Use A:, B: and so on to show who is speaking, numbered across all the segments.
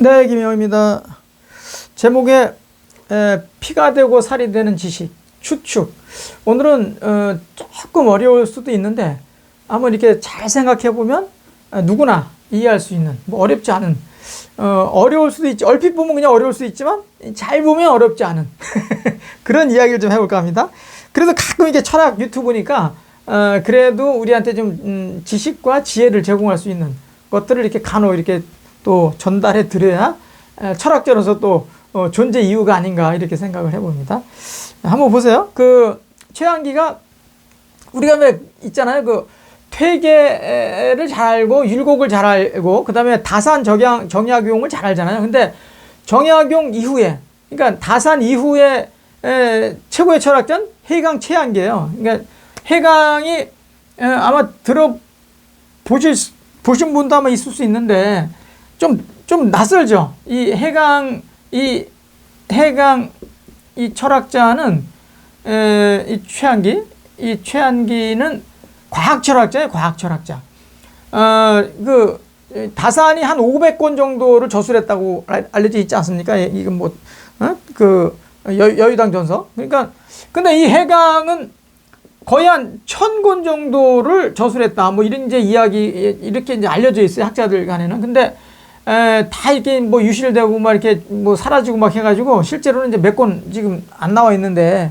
A: 네, 김영입니다. 제목에 피가 되고 살이 되는 지식, 추측. 오늘은 조금 어려울 수도 있는데 한번 이렇게 잘 생각해 보면 누구나 이해할 수 있는, 뭐 어렵지 않은, 어려울 수도 있지, 얼핏 보면 그냥 어려울 수도 있지만 잘 보면 어렵지 않은 그런 이야기를 좀 해볼까 합니다. 그래서 가끔 이게 철학 유튜브니까 그래도 우리한테 좀 지식과 지혜를 제공할 수 있는 것들을 이렇게 간혹 이렇게 또 전달해 드려야 철학자로서 또 존재 이유가 아닌가 이렇게 생각을 해봅니다. 한번 보세요. 그 최한기가 우리가 왜 있잖아요. 그 퇴계를 잘 알고 율곡을 잘 알고 그 다음에 다산 정약용을 잘 알잖아요. 근데 정약용 이후에, 그러니까 다산 이후에 최고의 철학자는 해강 최한기예요. 그러니까 해강이 아마 보신 분도 아마 있을 수 있는데 좀 낯설죠. 이 철학자는 이 최한기는 과학 철학자예요. 과학 철학자. 그 다산이 한 500권 정도를 저술했다고 알려져 있지 않습니까? 이건 뭐 그 여유당 전서. 그러니까 근데 이 해강은 거의 한 1000권 정도를 저술했다. 뭐 이런 이제 이야기 이렇게 이제 알려져 있어요. 학자들 간에는. 근데 다 이렇게 뭐 유실되고 막 이렇게 뭐 사라지고 막 해가지고 실제로는 이제 몇 권 지금 안 나와 있는데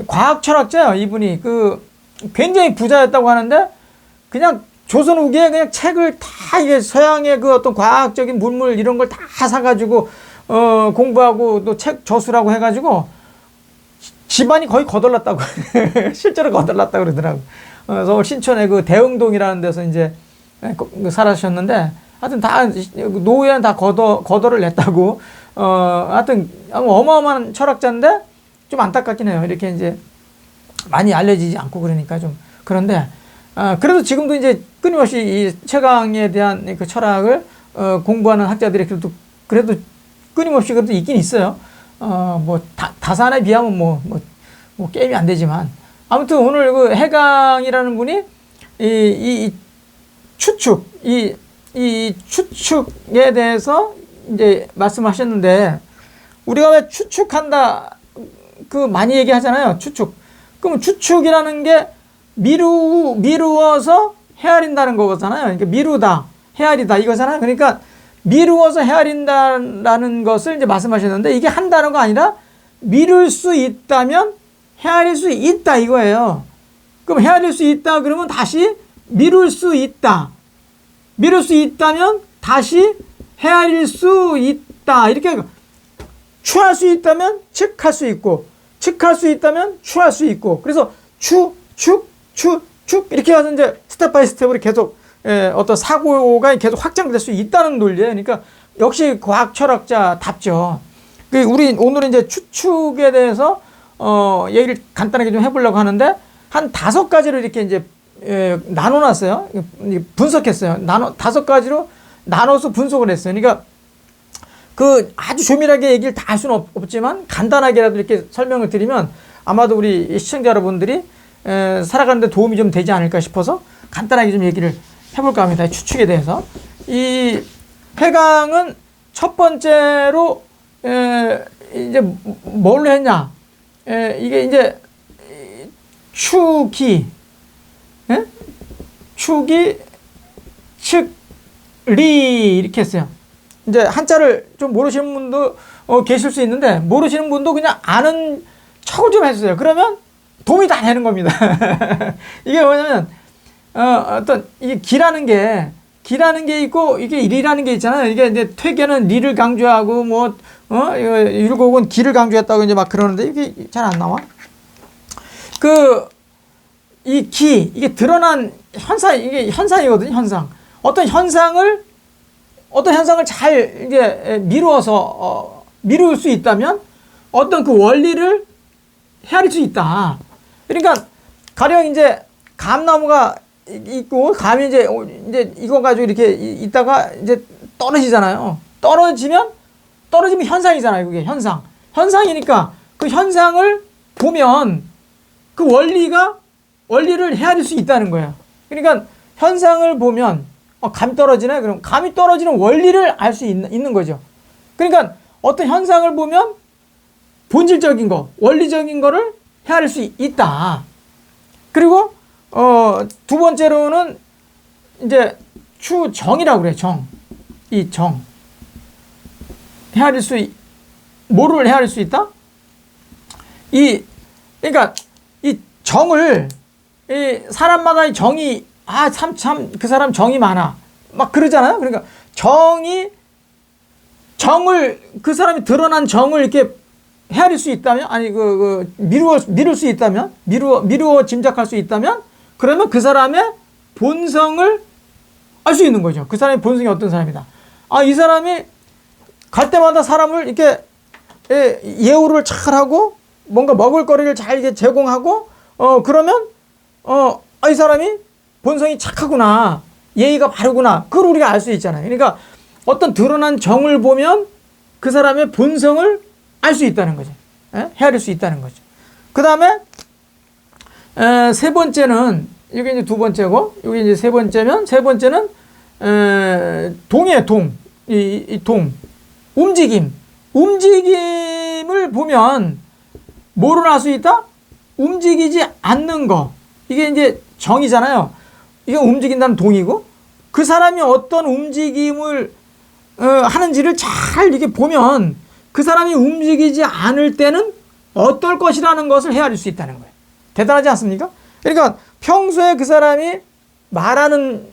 A: 과학 철학자예요. 이분이 그 굉장히 부자였다고 하는데 그냥 조선 후기에 그냥 책을 다 이게 서양의 그 어떤 과학적인 문물 이런 걸 다 사가지고 공부하고 또 책 저술하고 해가지고 집안이 거의 거덜났다고 실제로 거덜났다고 그러더라고. 서울 신촌의 그 대흥동이라는 데서 이제 살아셨는데 하여튼 다 노후에는 다 거덜을 냈다고. 하여튼 어마어마한 철학자인데 좀 안타깝긴 해요. 이렇게 이제 많이 알려지지 않고 그러니까 좀 그런데 그래도 지금도 이제 끊임없이 이 최강에 대한 그 철학을 공부하는 학자들이 그래도 끊임없이 그래도 있긴 있어요. 뭐 다산에 비하면 뭐 게임이 안 되지만 아무튼 오늘 그 해강이라는 분이 이 추측에 대해서 이제 말씀하셨는데 우리가 왜 추측한다 그 많이 얘기하잖아요. 추측. 그럼 추측이라는 게 미루어서 헤아린다는 거잖아요. 그러니까 미루다, 헤아리다 이거잖아요. 그러니까 미루어서 헤아린다라는 것을 이제 말씀하셨는데 이게 한다는 거 아니라 미룰 수 있다면 헤아릴 수 있다 이거예요. 그럼 헤아릴 수 있다 그러면 다시 미룰 수 있다. 미룰 수 있다면 다시 헤아릴 수 있다. 이렇게 추할 수 있다면 측할 수 있고 측할 수 있다면 추할 수 있고 그래서 축 이렇게 해서 이제 스텝 바이 스텝으로 계속 어떤 사고가 계속 확장될 수 있다는 논리예요. 그러니까 역시 과학 철학자답죠. 우리 오늘은 이제 추측에 대해서 얘기를 간단하게 좀 해보려고 하는데 한 5가지로 이렇게 이제 나눠놨어요. 분석했어요. 5가지로 나눠서 분석을 했어요. 그러니까 그 아주 조밀하게 얘기를 다 할 수는 없지만 간단하게라도 이렇게 설명을 드리면 아마도 우리 시청자 여러분들이 살아가는 데 도움이 좀 되지 않을까 싶어서 간단하게 좀 얘기를 해볼까 합니다. 추측에 대해서. 이 해강은 첫 번째로 이제 뭘로 했냐? 이게 이제 축이 측리 이렇게 했어요. 이제 한자를 좀 모르시는 분도 계실 수 있는데 모르시는 분도 그냥 아는 척을 좀 해주세요. 그러면 도움이 다 되는 겁니다. 이게 뭐냐면 어떤 이게 기라는 게 있고 이게 리라는 게 있잖아요. 이게 이제 퇴계는 리를 강조하고 율곡은 기를 강조했다고 이제 막 그러는데 이게 잘 안 나와. 이게 드러난 이게 현상이거든요. 현상. 어떤 현상을 잘 이게 미룰 수 있다면 어떤 그 원리를 헤아릴 수 있다. 그러니까 가령 이제 감나무가 있고 감이 이제 이거 가지고 이렇게 있다가 이제 떨어지잖아요. 떨어지면 현상이잖아요. 그게 현상이니까 그 현상을 보면 그 원리를 헤아릴 수 있다는 거예요. 그러니까 현상을 보면 감이 떨어지네? 그럼 감이 떨어지는 원리를 알 수 있는 거죠. 그러니까 어떤 현상을 보면 본질적인 거, 원리적인 거를 헤아릴 수 있다. 그리고 두 번째로는 이제 추정이라고 그래요. 정. 이 정. 뭐를 헤아릴 수 있다? 그러니까 이 정을, 이 사람마다 이 정이, 참 그 사람 정이 많아. 막 그러잖아요. 그러니까 정을 그 사람이 드러난 정을 이렇게 헤아릴 수 있다면, 아니 미룰 수 있다면, 미루어 짐작할 수 있다면, 그러면 그 사람의 본성을 알 수 있는 거죠. 그 사람의 본성이 어떤 사람이다. 이 사람이 갈 때마다 사람을 이렇게 예우를 잘 하고 뭔가 먹을거리를 잘 이렇게 제공하고 그러면 이 사람이 본성이 착하구나, 예의가 바르구나, 그걸 우리가 알 수 있잖아요. 그러니까 어떤 드러난 정을 보면 그 사람의 본성을 알 수 있다는 거죠. 헤아릴 수 있다는 거죠. 그 다음에 세 번째는, 이게 이제 두 번째고, 이게 이제 세 번째면, 세 번째는 동이에요. 동. 움직임을 보면 뭐를 알 수 있다? 움직이지 않는 거. 이게 이제 정이잖아요. 이게 움직인다는 동이고, 그 사람이 어떤 움직임을 하는지를 잘 이렇게 보면 그 사람이 움직이지 않을 때는 어떨 것이라는 것을 헤아릴 수 있다는 거예요. 대단하지 않습니까? 그러니까 평소에 그 사람이 말하는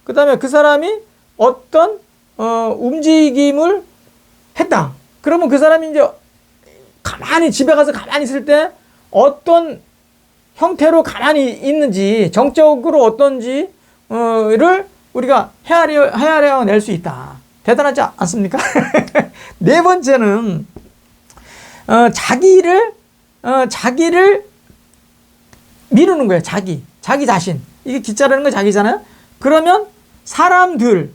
A: 그 다음에 그 사람이 어떤 움직임을 했다. 그러면 그 사람이 이제 집에 가서 가만히 있을 때 어떤 형태로 가만히 있는지, 정적으로 어떤지를 우리가 헤아려낼 수 있다. 대단하지 않습니까? 네 번째는 자기를 미루는 거예요. 자기 자신. 이게 기자라는 건 자기잖아요. 그러면 사람들을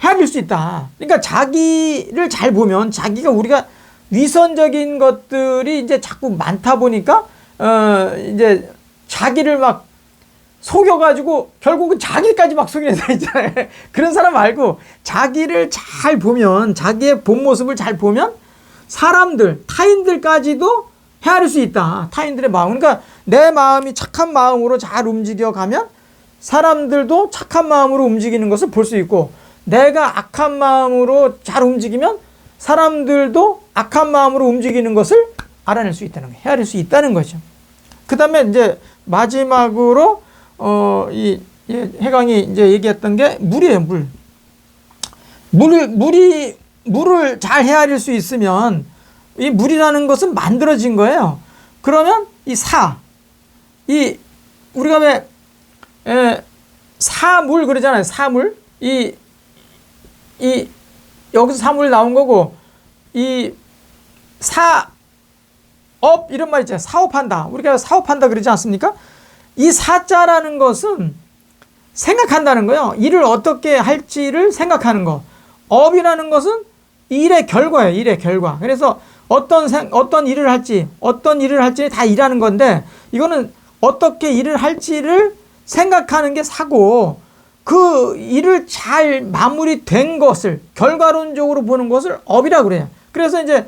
A: 헤아릴 수 있다. 그러니까 자기를 잘 보면, 자기가, 우리가 위선적인 것들이 이제 자꾸 많다 보니까 이제 자기를 막 속여가지고 결국은 자기까지 막 속이는 사람 있잖아요. 그런 사람 말고 자기를 잘 보면, 자기의 본 모습을 잘 보면 타인들까지도 헤아릴 수 있다. 타인들의 마음. 그러니까 내 마음이 착한 마음으로 잘 움직여가면 사람들도 착한 마음으로 움직이는 것을 볼 수 있고, 내가 악한 마음으로 잘 움직이면 사람들도 악한 마음으로 움직이는 것을 알아낼 수 있다는 거예요. 헤아릴 수 있다는 거죠. 그 다음에 이제 마지막으로 해강이 이제 얘기했던 게 물이에요. 물을 잘 헤아릴 수 있으면, 이 물이라는 것은 만들어진 거예요. 그러면 우리가 왜 사물 그러잖아요. 사물. 여기서 사물 나온 거고, 사업 이런 말 있잖아요. 사업한다. 우리가 사업한다 그러지 않습니까? 이 사자라는 것은 생각한다는 거예요. 일을 어떻게 할지를 생각하는 거. 업이라는 것은 일의 결과예요. 일의 결과. 그래서 어떤 일을 할지 다 일하는 건데, 이거는 어떻게 일을 할지를 생각하는 게 사고, 그 일을 잘 마무리된 것을 결과론적으로 보는 것을 업이라고 그래요. 그래서 이제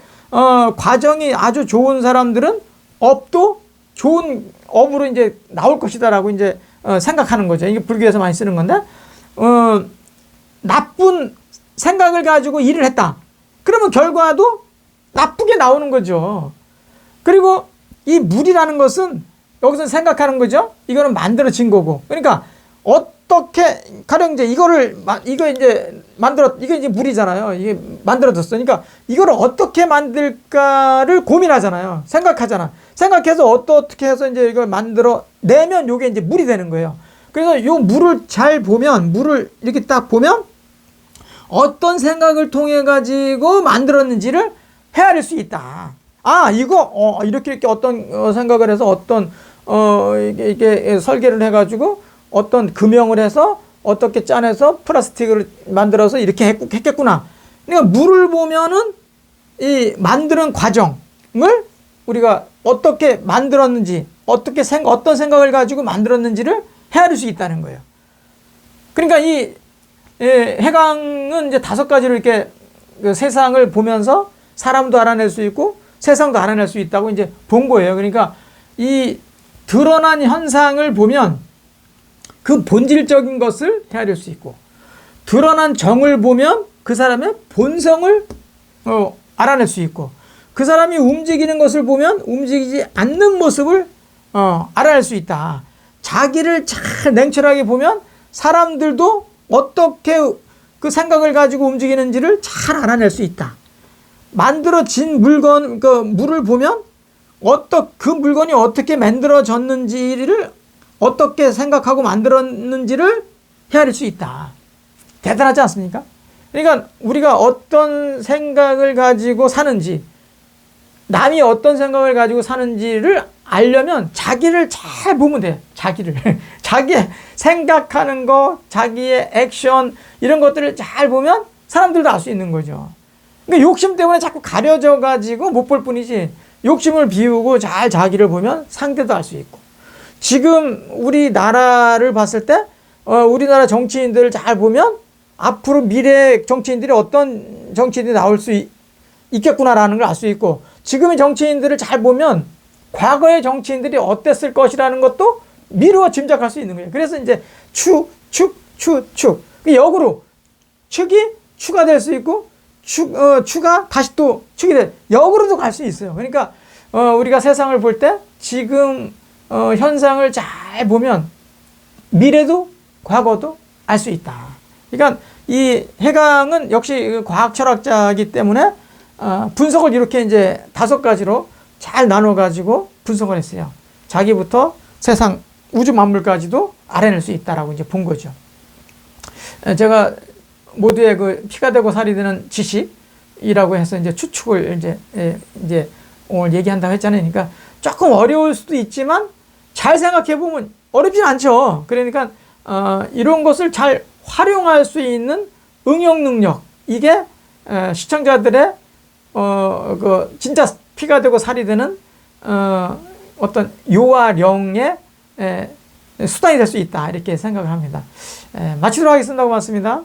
A: 과정이 아주 좋은 사람들은 업도 좋은 업으로 이제 나올 것이다라고 이제 생각하는 거죠. 이게 불교에서 많이 쓰는 건데, 나쁜 생각을 가지고 일을 했다. 그러면 결과도 나쁘게 나오는 거죠. 그리고 이 물이라는 것은 여기서 생각하는 거죠. 이거는 만들어진 거고. 그러니까 어떻게, 가령 이제 이게 이제 물이잖아요. 이게 만들어졌어. 그러니까 이거를 어떻게 만들까를 고민하잖아요. 생각하잖아. 생각해서 어떻게 해서 이제 이걸 만들어 내면 요게 이제 물이 되는 거예요. 그래서 요 물을 잘 보면, 물을 이렇게 딱 보면 어떤 생각을 통해 가지고 만들었는지를 헤아릴 수 있다. 이거 이렇게 어떤 생각을 해서 어떤 이게 설계를 해가지고 어떤 금형을 해서 어떻게 짜내서 플라스틱을 만들어서 이렇게 했겠구나. 그러니까 물을 보면은 이 만드는 과정을 우리가 어떻게 만들었는지, 어떻게 어떤 생각을 가지고 만들었는지를 헤아릴 수 있다는 거예요. 그러니까 이 해강은 이제 5가지로 이렇게 그 세상을 보면서 사람도 알아낼 수 있고 세상도 알아낼 수 있다고 이제 본 거예요. 그러니까 이 드러난 현상을 보면 그 본질적인 것을 헤아릴 수 있고, 드러난 정을 보면 그 사람의 본성을 알아낼 수 있고, 그 사람이 움직이는 것을 보면 움직이지 않는 모습을 알아낼 수 있다. 자기를 잘 냉철하게 보면 사람들도 어떻게 그 생각을 가지고 움직이는지를 잘 알아낼 수 있다. 만들어진 물건, 그 물을 보면 그 물건이 어떻게 만들어졌는지를, 어떻게 생각하고 만들었는지를 헤아릴 수 있다. 대단하지 않습니까? 그러니까 우리가 어떤 생각을 가지고 사는지, 남이 어떤 생각을 가지고 사는지를 알려면 자기를 잘 보면 돼요. 자기를. 자기 생각하는 거, 자기의 액션, 이런 것들을 잘 보면 사람들도 알 수 있는 거죠. 그러니까 욕심 때문에 자꾸 가려져 가지고 못 볼 뿐이지, 욕심을 비우고 잘 자기를 보면 상대도 알 수 있고. 지금 우리나라를 봤을 때 우리나라 정치인들을 잘 보면 앞으로 미래 정치인들이 어떤 정치인들이 나올 수 있겠구나라는 걸 알 수 있고, 지금의 정치인들을 잘 보면 과거의 정치인들이 어땠을 것이라는 것도 미루어 짐작할 수 있는 거예요. 그래서 이제 축. 역으로 축이 추가 될 수 있고, 추가 다시 또 축이 돼. 역으로도 갈 수 있어요. 그러니까 우리가 세상을 볼 때 지금 현상을 잘 보면 미래도 과거도 알 수 있다. 그러니까 이 해강은 역시 과학 철학자이기 때문에 분석을 이렇게 이제 5가지로 잘 나눠 가지고 분석을 했어요. 자기부터 세상 우주 만물까지도 알아낼 수 있다라고 이제 본 거죠. 제가 모두의 그 피가 되고 살이 되는 지식이라고 해서 이제 추측을 이제 오늘 얘기한다고 했잖아요. 그러니까 조금 어려울 수도 있지만 잘 생각해 보면 어렵진 않죠. 그러니까 이런 것을 잘 활용할 수 있는 응용 능력, 이게 시청자들의 그 진짜 피가 되고 살이 되는 어떤 요하령의 수단이 될 수 있다, 이렇게 생각을 합니다. 마치도록 하겠습니다. 고맙습니다.